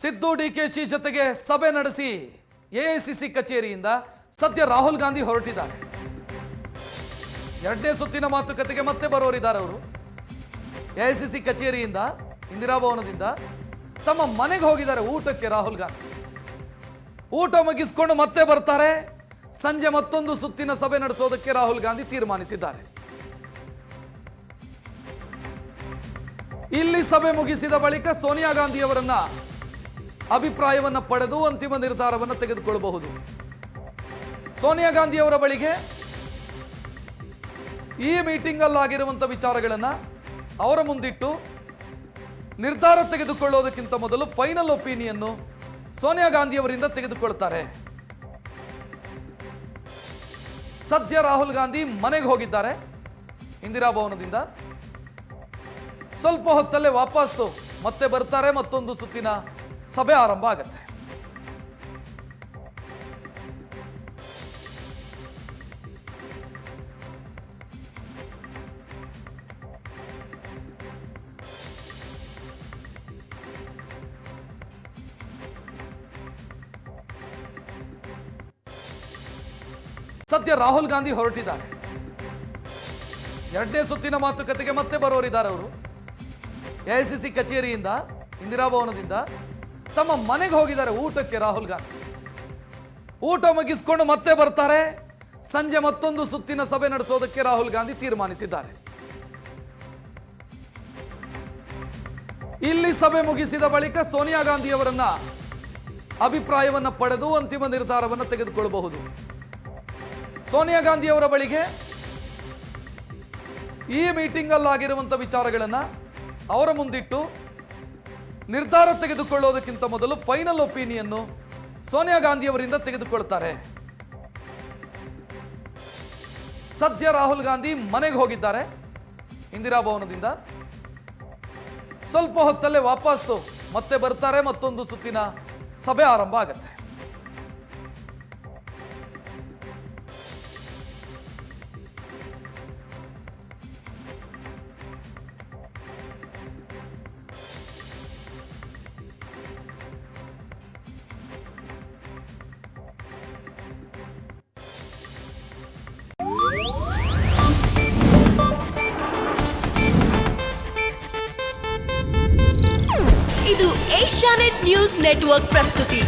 ಸಿದ್ದು ಡಿಕೆಶಿ ಜೊತೆಗೆ ಸಭೆ ನಡೆಸಿ ಎಐಸಿಸಿ ಕಚೇರಿಯಿಂದ ಸದ್ಯ ರಾಹುಲ್ ಗಾಂಧಿ ಹೊರಟಿದ್ದಾರೆ. ಎರಡನೇ ಸುತ್ತಿನ ಮಾತುಕತೆಗೆ ಮತ್ತೆ ಬರೋರಿದ್ದಾರೆ ಅವರು. ಎಐಸಿಸಿ ಕಚೇರಿಯಿಂದ ಇಂದಿರಾ ಭವನದಿಂದ ತಮ್ಮ ಮನೆಗೆ ಹೋಗಿದ್ದಾರೆ ಊಟಕ್ಕೆ. ರಾಹುಲ್ ಗಾಂಧಿ ಊಟ ಮುಗಿಸಿಕೊಂಡು ಮತ್ತೆ ಬರ್ತಾರೆ. ಸಂಜೆ ಮತ್ತೊಂದು ಸುತ್ತಿನ ಸಭೆ ನಡೆಸೋದಕ್ಕೆ ರಾಹುಲ್ ಗಾಂಧಿ ತೀರ್ಮಾನಿಸಿದ್ದಾರೆ. ಇಲ್ಲಿ ಸಭೆ ಮುಗಿಸಿದ ಬಳಿಕ ಸೋನಿಯಾ ಗಾಂಧಿ ಅವರನ್ನ ಅಭಿಪ್ರಾಯವನ್ನ ಪಡೆದು ಅಂತಿಮ ನಿರ್ಧಾರವನ್ನು ತೆಗೆದುಕೊಳ್ಳಬಹುದು. ಸೋನಿಯಾ ಗಾಂಧಿ ಅವರ ಬಳಿಗೆ ಈ ಮೀಟಿಂಗ್ ಅಲ್ಲಾಗಿರುವಂತಹ ವಿಚಾರಗಳನ್ನ ಅವರ ಮುಂದಿಟ್ಟು ನಿರ್ಧಾರ ತೆಗೆದುಕೊಳ್ಳೋದಕ್ಕಿಂತ ಮೊದಲು ಫೈನಲ್ ಒಪಿನಿಯನ್ ಸೋನಿಯಾ ಗಾಂಧಿ ಅವರಿಂದ ತೆಗೆದುಕೊಳ್ತಾರೆ. ಸದ್ಯ ರಾಹುಲ್ ಗಾಂಧಿ ಮನೆಗೆ ಹೋಗಿದ್ದಾರೆ ಇಂದಿರಾ ಭವನದಿಂದ. ಸ್ವಲ್ಪ ಹೊತ್ತಲ್ಲೇ ವಾಪಸ್ಸು ಮತ್ತೆ ಬರ್ತಾರೆ. ಮತ್ತೊಂದು ಸುತ್ತಿನ ಸಭೆ ಆರಂಭ ಆಗುತ್ತೆ. ಸದ್ಯ ರಾಹುಲ್ ಗಾಂಧಿ ಹೊರಟಿದ್ದಾರೆ. ಎರಡನೇ ಸುತ್ತಿನ ಮಾತುಕತೆಗೆ ಮತ್ತೆ ಬರೋರಿದ್ದಾರೆ ಅವರು. ಎಐಸಿಸಿ ಕಚೇರಿಯಿಂದ ಇಂದಿರಾ ಭವನದಿಂದ ತಮ್ಮ ಮನೆಗೆ ಹೋಗಿದ್ದಾರೆ ಊಟಕ್ಕೆ. ರಾಹುಲ್ ಗಾಂಧಿ ಊಟ ಮುಗಿಸಿಕೊಂಡು ಮತ್ತೆ ಬರ್ತಾರೆ. ಸಂಜೆ ಮತ್ತೊಂದು ಸುತ್ತಿನ ಸಭೆ ನಡೆಸೋದಕ್ಕೆ ರಾಹುಲ್ ಗಾಂಧಿ ತೀರ್ಮಾನಿಸಿದ್ದಾರೆ. ಇಲ್ಲಿ ಸಭೆ ಮುಗಿಸಿದ ಬಳಿಕ ಸೋನಿಯಾ ಗಾಂಧಿ ಅವರನ್ನ ಅಭಿಪ್ರಾಯವನ್ನ ಪಡೆದು ಅಂತಿಮ ನಿರ್ಧಾರವನ್ನು ತೆಗೆದುಕೊಳ್ಳಬಹುದು. ಸೋನಿಯಾ ಗಾಂಧಿ ಅವರ ಬಳಿಗೆ ಈ ಮೀಟಿಂಗ್ ಅಲ್ಲಾಗಿರುವಂತಹ ವಿಚಾರಗಳನ್ನ ಅವರ ಮುಂದಿಟ್ಟು ನಿರ್ಧಾರ ತೆಗೆದುಕೊಳ್ಳೋದಕ್ಕಿಂತ ಮೊದಲು ಫೈನಲ್ ಒಪಿನಿಯನ್ ಸೋನಿಯಾ ಗಾಂಧಿ ಅವರಿಂದ ತೆಗೆದುಕೊಳ್ತಾರೆ. ಸದ್ಯ ರಾಹುಲ್ ಗಾಂಧಿ ಮನೆಗೆ ಹೋಗಿದ್ದಾರೆ ಇಂದಿರಾ ಭವನದಿಂದ. ಸ್ವಲ್ಪ ಹೊತ್ತಲ್ಲೇ ವಾಪಸ್ಸು ಮತ್ತೆ ಬರ್ತಾರೆ. ಮತ್ತೊಂದು ಸುತ್ತಿನ ಸಭೆ ಆರಂಭ ಆಗುತ್ತೆ. ಇದು ಏಷ್ಯಾನೆಟ್ ನ್ಯೂಸ್ ನೆಟ್ವರ್ಕ್ ಪ್ರಸ್ತುತಿ.